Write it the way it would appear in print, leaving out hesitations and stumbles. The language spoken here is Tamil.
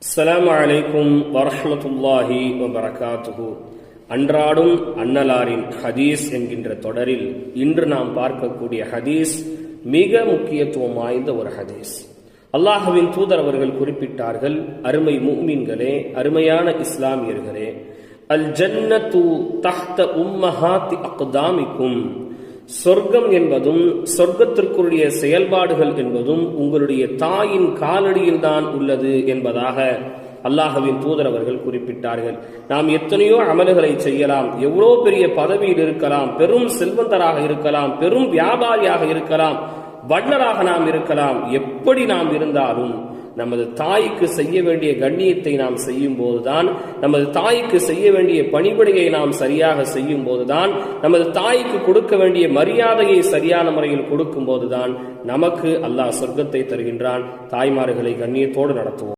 அஸ்ஸலாமு அலைக்கும் வரஹ்மத்துல்லாஹி வபரகாத்துஹு. அன்றாடும் அன்னலாரின் ஹதீஸ் என்கின்ற தொடரில் இன்று நாம் பார்க்கக்கூடிய ஹதீஸ் மிக முக்கியத்துவம் வாய்ந்த ஒரு ஹதீஸ். அல்லாஹ்வின் தூதர் அவர்கள் குறிப்பிட்டார்கள், அருமை முஃமின்களே, அருமையான இஸ்லாமியர்களே, அல் ஜன்னத்து தஹ்த உம்மஹாத்தி அக்தாமிக்கும், சொர்க்கம் என்பதும் சொர்க்கத்திற்குரிய செயல்பாடுகள் என்பதும் உங்களுடைய தாயின் காலடியில் தான் உள்ளது என்பதாக அல்லாஹ்வின் தூதர் அவர்கள் குறிப்பிட்டார்கள். நாம் எத்தனையோ அமல்களை செய்யலாம், எவ்வளோ பெரிய பதவியில் இருக்கலாம், பெரும் செல்வந்தராக இருக்கலாம், பெரும் வியாபாரியாக இருக்கலாம், வள்ளலாக நாம் இருக்கலாம், எப்படி நாம் இருந்தாலும் நமது தாய்க்கு செய்ய வேண்டிய கண்ணியத்தை நாம் செய்யும் போதுதான், நமது தாய்க்கு செய்ய வேண்டிய பணிபடையை நாம் சரியாக செய்யும் போதுதான், நமது தாய்க்கு கொடுக்க வேண்டிய மரியாதையை சரியான முறையில் கொடுக்கும் போதுதான் நமக்கு அல்லாஹ் சொர்க்கத்தை தருகின்றான். தாய்மார்களை கண்ணியத்தோடு நடத்துவோம்.